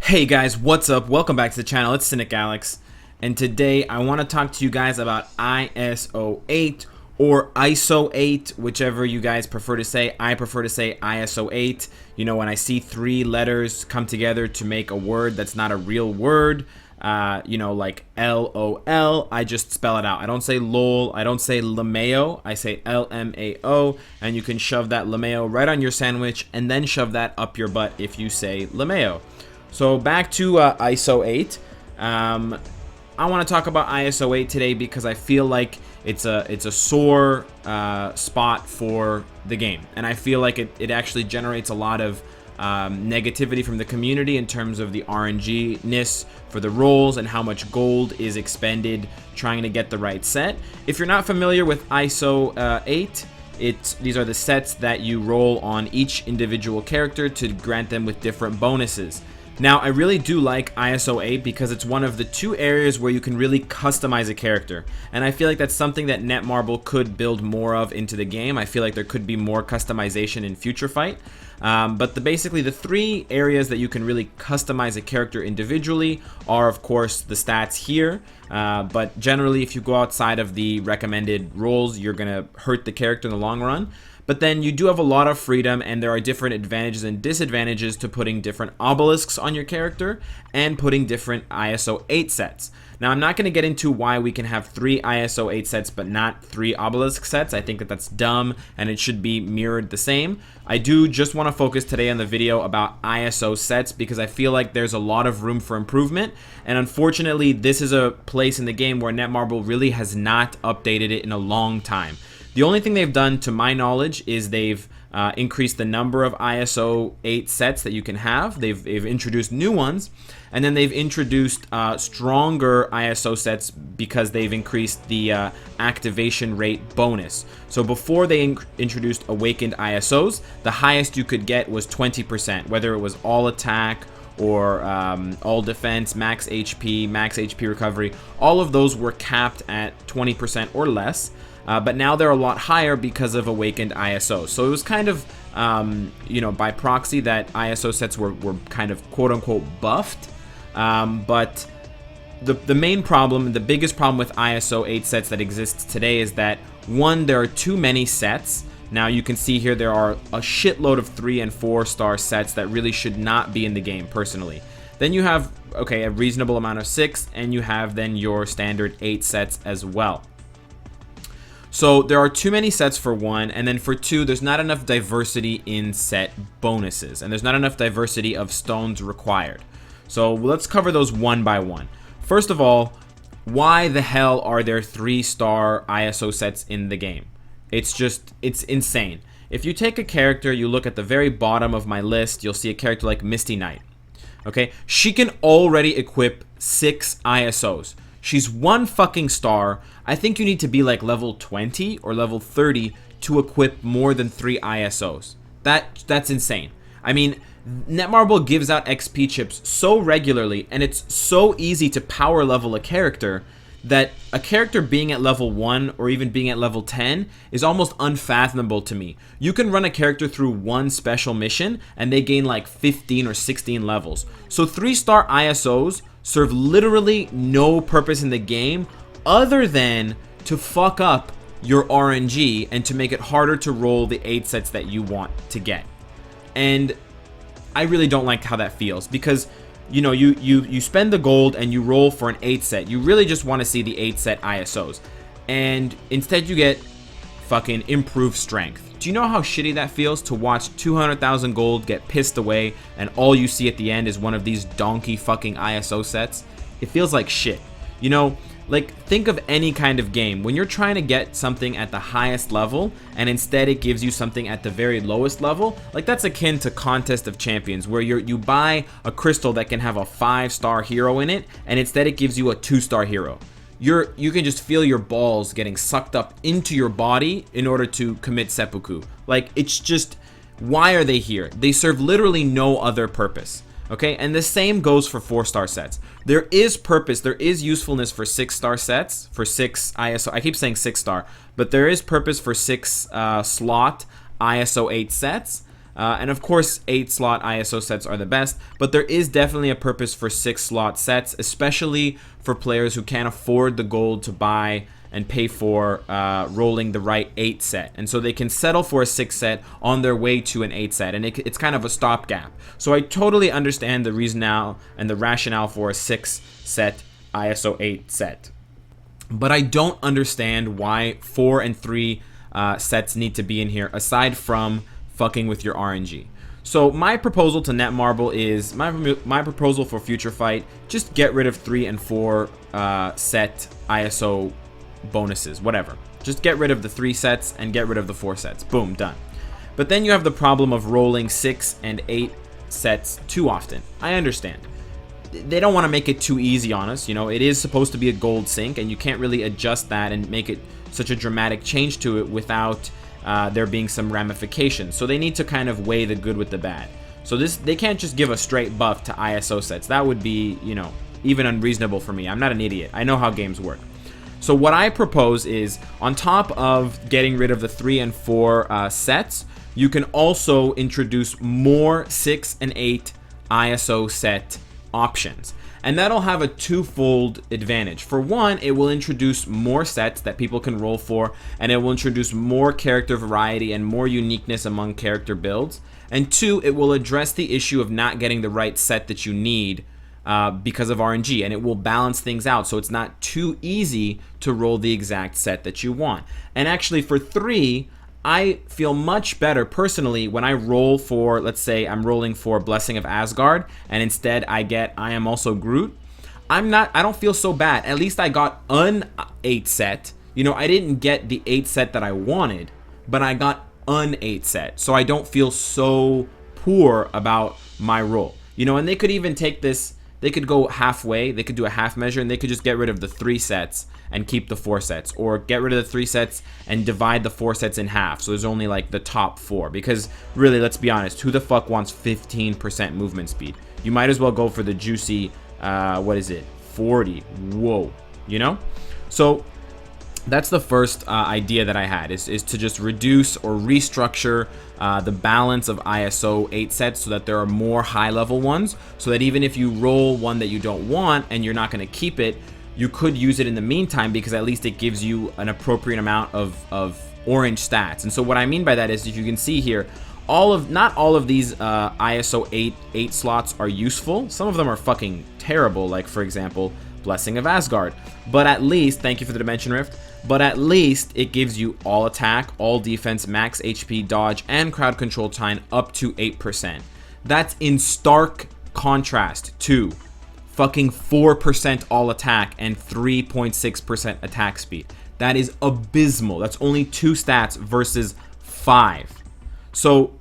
Hey guys, what's up? Welcome back to the channel. It's Cynicalex, and today I want to talk to you guys about ISO-8 or ISO-8, whichever you guys prefer to say. I prefer to say ISO-8. You know, when I see three letters come together to make a word that's not a real word, you know, like LOL, I just spell it out. I don't say LOL, I don't say LMAO, I say LMAO, and you can shove that LMAO right on your sandwich and then shove that up your butt if you say LMAO. So back to ISO-8. I want to talk about ISO-8 today because I feel like it's a sore spot for the game, and I feel like it actually generates a lot of negativity from the community in terms of the RNG-ness for the rolls and how much gold is expended trying to get the right set. If you're not familiar with ISO-8, these are the sets that you roll on each individual character to grant them with different bonuses. Now, I really do like ISO-8 because it's one of the two areas where you can really customize a character, and I feel like that's something that Netmarble could build more of into the game. I feel like there could be more customization in Future Fight, but basically the three areas that you can really customize a character individually are, of course, the stats here, but generally if you go outside of the recommended roles, you're gonna hurt the character in the long run. But then you do have a lot of freedom, and there are different advantages and disadvantages to putting different obelisks on your character and putting different ISO-8 sets. Now, I'm not going to get into why we can have 3 ISO-8 sets but not 3 obelisk sets. I think that that's dumb and it should be mirrored the same. I do just want to focus today on the video about ISO sets because I feel like there's a lot of room for improvement, and unfortunately this is a place in the game where Netmarble really has not updated it in a long time. The only thing they've done, to my knowledge, is they've increased the number of ISO-8 sets that you can have. They've introduced new ones, and then they've introduced stronger ISO sets because they've increased the activation rate bonus. So before they introduced awakened ISOs, the highest you could get was 20%, whether it was all attack or all defense, max HP recovery. All of those were capped at 20% or less. But now they're a lot higher because of awakened ISO. So it was kind of, you know, by proxy that ISO sets were kind of quote-unquote buffed. But the main problem, the biggest problem with ISO-8 sets that exists today is that, one, there are too many sets. Now you can see here there are a shitload of 3 and 4 star sets that really should not be in the game, personally. Then you have, okay, a reasonable amount of 6, and you have then your standard 8 sets as well. So there are too many sets for one, and then for two, there's not enough diversity in set bonuses, and there's not enough diversity of stones required. So let's cover those one by one. First of all, why the hell are there 3-star ISO sets in the game? It's insane. If you take a character, you look at the very bottom of my list, you'll see a character like Misty Knight. Okay, she can already equip 6 ISOs. She's 1 fucking star. I think you need to be like level 20 or level 30 to equip more than 3 ISOs. That's insane. I mean, Netmarble gives out XP chips so regularly, and it's so easy to power level a character that a character being at level 1 or even being at level 10 is almost unfathomable to me. You can run a character through 1 special mission and they gain like 15 or 16 levels. So 3-star ISOs serve literally no purpose in the game other than to fuck up your RNG and to make it harder to roll the 8 sets that you want to get. And I really don't like how that feels because, you know, you spend the gold and you roll for an 8 set. You really just want to see the 8 set ISOs, and instead you get fucking improved strength. Do you know how shitty that feels to watch 200,000 gold get pissed away and all you see at the end is one of these donkey fucking ISO sets? It feels like shit. You know, like, think of any kind of game. When you're trying to get something at the highest level and instead it gives you something at the very lowest level, like that's akin to Contest of Champions, where you buy a crystal that can have a 5-star hero in it and instead it gives you a 2-star hero. You can just feel your balls getting sucked up into your body in order to commit seppuku. Like, it's just, why are they here? They serve literally no other purpose. Okay, and the same goes for 4-star sets. There is purpose, there is usefulness for 6-star sets, for 6 ISO, I keep saying 6-star, but there is purpose for 6 slot ISO 8 sets. And of course, 8-slot ISO sets are the best, but there is definitely a purpose for 6-slot sets, especially for players who can't afford the gold to buy and pay for rolling the right 8 set. And so they can settle for a 6 set on their way to an 8 set, and it's kind of a stopgap. So I totally understand the reason now and the rationale for a 6 set ISO 8 set. But I don't understand why 4 and 3 sets need to be in here, aside from fucking with your RNG. So my proposal to Netmarble is, my proposal for Future Fight, just get rid of 3 and 4 set ISO bonuses, whatever. Just get rid of the 3 sets and get rid of the 4 sets. Boom, done. But then you have the problem of rolling 6 and 8 sets too often. I understand. They don't want to make it too easy on us. You know, it is supposed to be a gold sync, and you can't really adjust that and make it such a dramatic change to it without there being some ramifications. So they need to kind of weigh the good with the bad. So they can't just give a straight buff to ISO sets. That would be, you know, even unreasonable for me. I'm not an idiot. I know how games work. So what I propose is, on top of getting rid of the 3 and 4 sets, you can also introduce more 6 and 8 ISO set options, and that'll have a twofold advantage. For one, it will introduce more sets that people can roll for, and it will introduce more character variety and more uniqueness among character builds. And two, it will address the issue of not getting the right set that you need because of RNG, and it will balance things out so it's not too easy to roll the exact set that you want. And actually, for 3, I feel much better personally when I roll for, let's say I'm rolling for Blessing of Asgard, and instead I get I Am Also Groot. I don't feel so bad. At least I got an 8 set. You know, I didn't get the 8 set that I wanted, but I got an 8 set. So I don't feel so poor about my roll. You know, and they could even take this, they could go halfway, they could do a half measure, and they could just get rid of the 3 sets and keep the 4 sets, or get rid of the 3 sets and divide the 4 sets in half, so there's only like the top 4. Because really, let's be honest, who the fuck wants 15% movement speed? You might as well go for the juicy, what is it, 40? Whoa, you know? So that's the first idea that I had, is to just reduce or restructure the balance of ISO 8 sets so that there are more high level ones, so that even if you roll one that you don't want and you're not going to keep it, you could use it in the meantime, because at least it gives you an appropriate amount of orange stats. And so what I mean by that is, if you can see here, not all of these ISO 8 slots are useful. Some of them are fucking terrible, like for example Blessing of Asgard. But at least, thank you for the Dimension Rift, but at least it gives you all attack, all defense, max HP, dodge, and crowd control time up to 8%. That's in stark contrast to fucking 4% all attack and 3.6% attack speed. That is abysmal. That's only 2 stats versus 5. So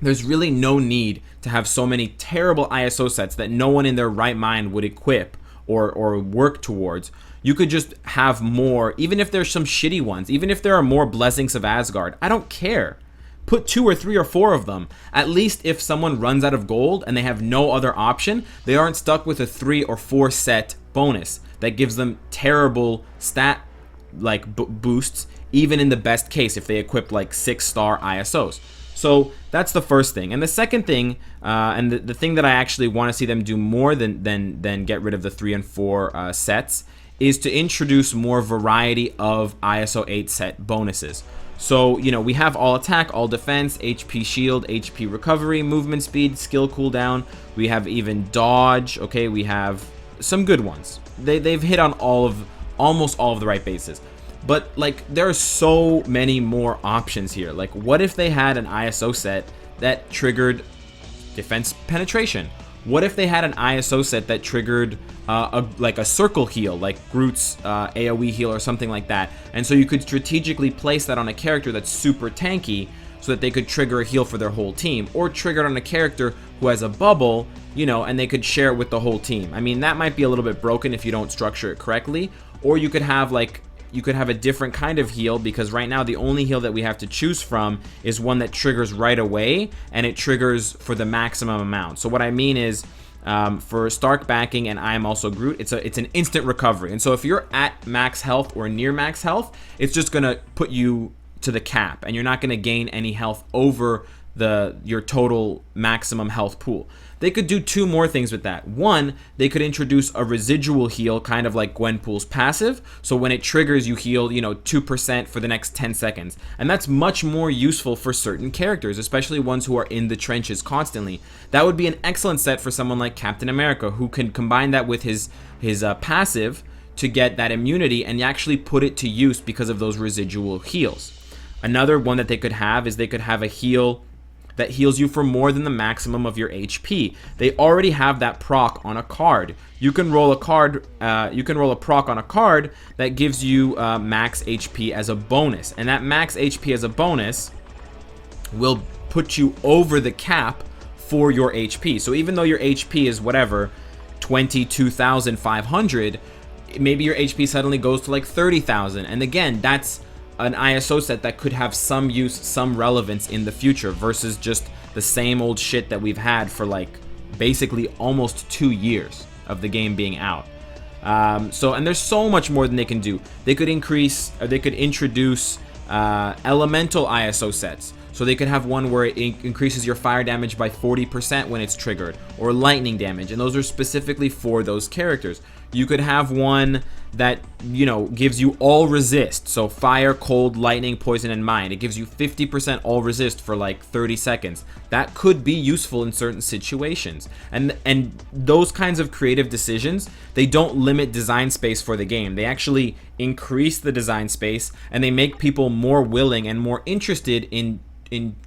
there's really no need to have so many terrible ISO sets that no one in their right mind would equip or work towards. You could just have more, even if there's some shitty ones, even if there are more Blessings of Asgard, I don't care. Put 2 or 3 or 4 of them. At least if someone runs out of gold and they have no other option, they aren't stuck with a 3 or 4 set bonus that gives them terrible stat like boosts, even in the best case if they equip like 6-star ISOs. So that's the first thing. And the second thing, and the thing that I actually want to see them do more than get rid of the 3 and 4 sets, is to introduce more variety of ISO 8 set bonuses. So, you know, we have all attack, all defense, HP shield, HP recovery, movement speed, skill cooldown. We have even dodge. Okay, we have some good ones. They've hit on almost all of the right bases. But like, there are so many more options here. Like, what if they had an ISO set that triggered defense penetration? What if they had an ISO set that triggered like a circle heal, like Groot's AoE heal or something like that? And so you could strategically place that on a character that's super tanky, so that they could trigger a heal for their whole team, or trigger it on a character who has a bubble, you know, and they could share it with the whole team. I mean, that might be a little bit broken if you don't structure it correctly. Or you could have a different kind of heal, because right now the only heal that we have to choose from is one that triggers right away, and it triggers for the maximum amount. So what I mean is, for Stark backing and I Am Also Groot, it's an instant recovery. And so if you're at max health or near max health, it's just gonna put you to the cap, and you're not gonna gain any health over your total maximum health pool. They could do two more things with that. One, they could introduce a residual heal, kind of like Gwenpool's passive. So when it triggers, you heal, 2% for the next 10 seconds. And that's much more useful for certain characters, especially ones who are in the trenches constantly. That would be an excellent set for someone like Captain America, who can combine that with his passive to get that immunity and actually put it to use because of those residual heals. Another one that they could have is they could have a heal that heals you for more than the maximum of your HP. They already have that proc on a card. You can roll a card. You can roll a proc on a card that gives you max HP as a bonus, and that max HP as a bonus will put you over the cap for your HP. So even though your HP is whatever 22,500, maybe your HP suddenly goes to like 30,000, and again, that's an ISO set that could have some use, some relevance in the future versus just the same old shit that we've had for like basically almost 2 years of the game being out. And there's so much more than they can do. They could introduce elemental ISO sets. So they could have one where it increases your fire damage by 40% when it's triggered, or lightning damage, and those are specifically for those characters. You could have one that, gives you all resist, so fire, cold, lightning, poison, and mind. It gives you 50% all resist for like 30 seconds. That could be useful in certain situations. And those kinds of creative decisions, they don't limit design space for the game. They actually increase the design space, and they make people more willing and more interested in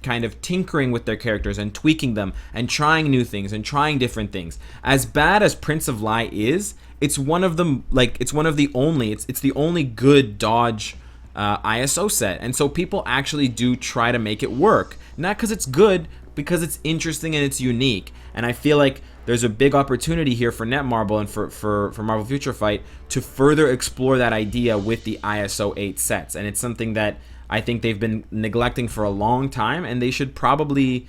kind of tinkering with their characters and tweaking them and trying new things and trying different things. As bad as Prince of Lie is, it's one of the only good dodge ISO set, and so people actually do try to make it work, not because it's good, because it's interesting and it's unique. And I feel like there's a big opportunity here for Netmarble and for Marvel Future Fight to further explore that idea with the ISO-8 sets, and it's something that I think they've been neglecting for a long time, and they should probably,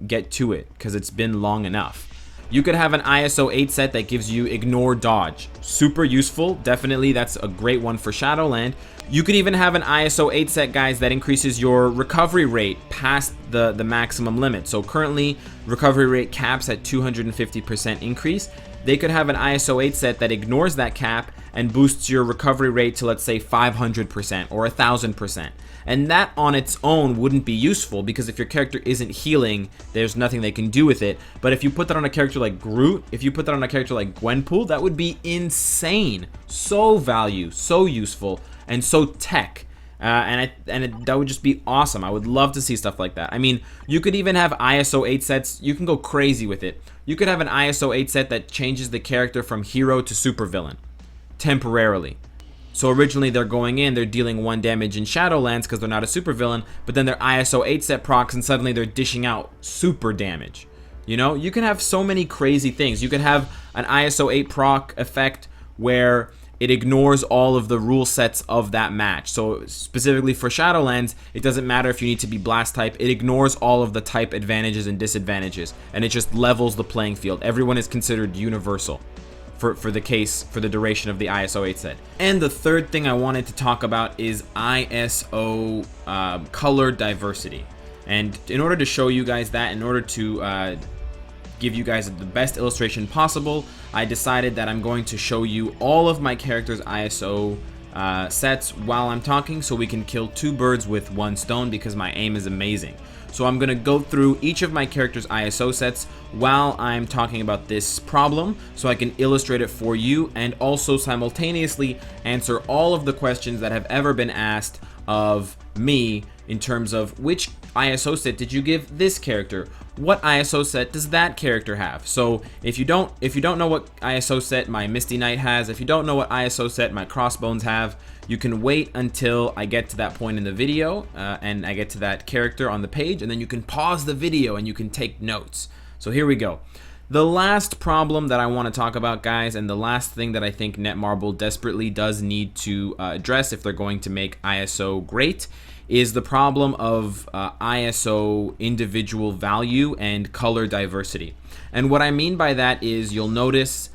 get to it because it's been long enough. You could have an ISO-8 set that gives you ignore dodge. Super useful. Definitely, that's a great one for Shadowland. You could even have an ISO-8 set, guys, that increases your recovery rate past the maximum limit. So currently, recovery rate caps at 250% increase. They could have an ISO-8 set that ignores that cap and boosts your recovery rate to, let's say, 500% or 1,000%. And that on its own wouldn't be useful, because if your character isn't healing, there's nothing they can do with it. But if you put that on a character like Groot, if you put that on a character like Gwenpool, that would be insane. So value, so useful, and so tech. That would just be awesome. I would love to see stuff like that. I mean, you could even have ISO-8 sets. You can go crazy with it. You could have an ISO-8 set that changes the character from hero to supervillain temporarily. So originally they're going in, they're dealing 1 damage in Shadowlands because they're not a supervillain, but then their ISO-8 set procs and suddenly they're dishing out super damage. You can have so many crazy things. You could have an ISO-8 proc effect where it ignores all of the rule sets of that match. So specifically for Shadowlands, it doesn't matter if you need to be blast type, it ignores all of the type advantages and disadvantages, and it just levels the playing field. Everyone is considered universal for the duration of the ISO-8 set. And the third thing I wanted to talk about is ISO color diversity. And in order to show you guys that, in order to give you guys the best illustration possible, I decided that I'm going to show you all of my characters' ISO sets while I'm talking, so we can kill 2 birds with 1 stone, because my aim is amazing. So I'm going to go through each of my characters' ISO sets while I'm talking about this problem, so I can illustrate it for you and also simultaneously answer all of the questions that have ever been asked of me in terms of which ISO set did you give this character? What ISO set does that character have? So if you don't know what ISO set my Misty Knight has, if you don't know what ISO set my Crossbones have, you can wait until I get to that point in the video and I get to that character on the page, and then you can pause the video and you can take notes. So here we go. The last problem that I want to talk about, guys, and the last thing that I think Netmarble desperately does need to address if they're going to make ISO great, is the problem of ISO individual value and color diversity. And what I mean by that is, you'll notice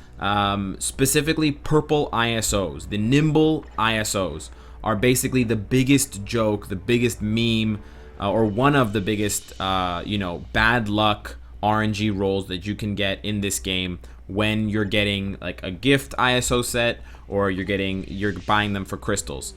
specifically purple ISOs, the nimble ISOs, are basically the biggest joke, the biggest meme or one of the biggest, bad luck RNG rolls that you can get in this game when you're getting like a gift ISO set, or you're buying them for crystals.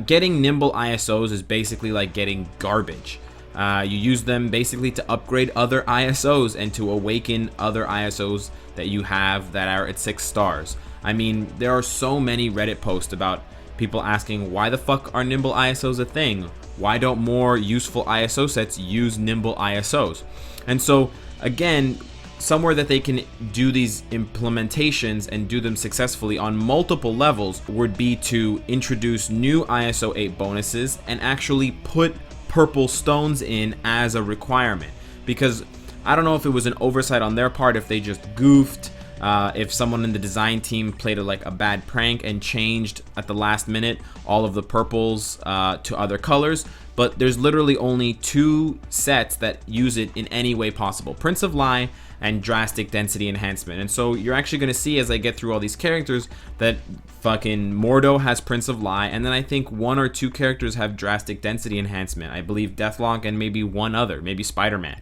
Getting nimble ISOs is basically like getting garbage. You use them basically to upgrade other ISOs and to awaken other ISOs that you have that are at 6 stars. I mean, there are so many Reddit posts about people asking, why the fuck are nimble ISOs a thing? Why don't more useful ISO sets use nimble ISOs? And so, again, somewhere that they can do these implementations and do them successfully on multiple levels would be to introduce new ISO-8 bonuses and actually put purple stones in as a requirement. Because I don't know if it was an oversight on their part, if they just goofed, if someone in the design team played a bad prank and changed at the last minute all of the purples to other colors. But there's literally only 2 sets that use it in any way possible: Prince of Lie and Drastic Density Enhancement. And so you're actually going to see, as I get through all these characters, that fucking Mordo has Prince of Lie, and then I think 1 or 2 characters have Drastic Density Enhancement. I believe Deathlock and maybe one other, maybe Spider-Man.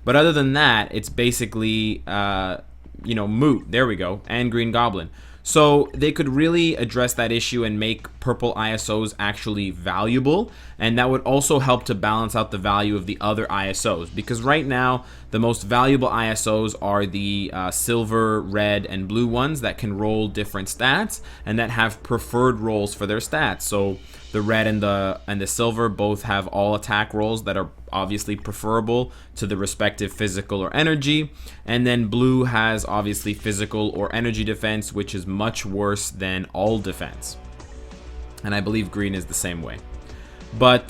But other than that, it's basically moot. There we go. And Green Goblin. So they could really address that issue and make purple ISOs actually valuable, and that would also help to balance out the value of the other ISOs, because right now the most valuable ISOs are the silver, red, and blue ones that can roll different stats and that have preferred rolls for their stats. So the red and the silver both have all attack rolls that are obviously preferable to the respective physical or energy, and then blue has obviously physical or energy defense, which is much worse than all defense. And I believe green is the same way. But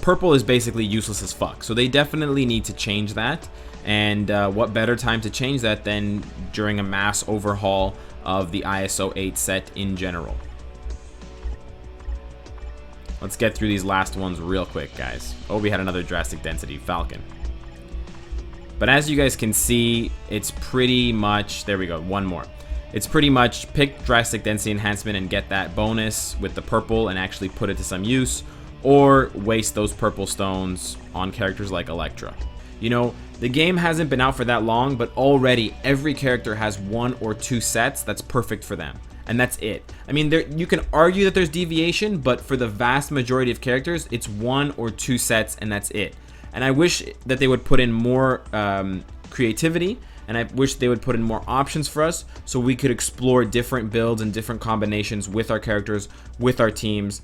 purple is basically useless as fuck. So they definitely need to change that. And what better time to change that than during a mass overhaul of the ISO-8 set in general. Let's get through these last ones real quick, guys. Oh, we had another Drastic Density Falcon. But as you guys can see, it's pretty much... There we go, one more. It's pretty much pick Drastic Density Enhancement and get that bonus with the purple and actually put it to some use, or waste those purple stones on characters like Electra. You know, the game hasn't been out for that long, but already every character has 1 or 2 sets that's perfect for them. And that's it. I mean, you can argue that there's deviation, but for the vast majority of characters, it's 1 or 2 sets and that's it. And I wish that they would put in more creativity, and I wish they would put in more options for us so we could explore different builds and different combinations with our characters, with our teams,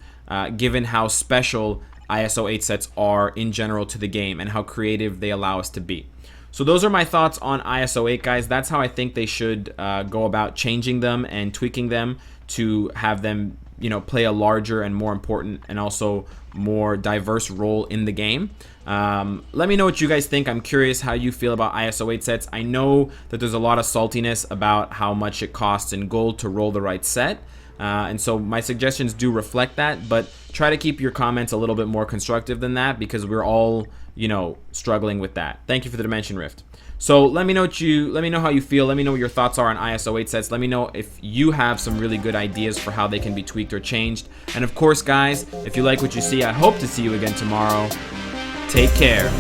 given how special ISO-8 sets are in general to the game and how creative they allow us to be. So those are my thoughts on ISO-8, guys. That's how I think they should go about changing them and tweaking them to have them, play a larger and more important and also more diverse role in the game. Let me know what you guys think. I'm curious how you feel about ISO-8 sets. I know that there's a lot of saltiness about how much it costs in gold to roll the right set. And so my suggestions do reflect that, but try to keep your comments a little bit more constructive than that, because we're all, struggling with that. Thank you for the Dimension Rift. So let me know how you feel. Let me know what your thoughts are on ISO-8 sets. Let me know if you have some really good ideas for how they can be tweaked or changed. And of course, guys, if you like what you see, I hope to see you again tomorrow. Take care.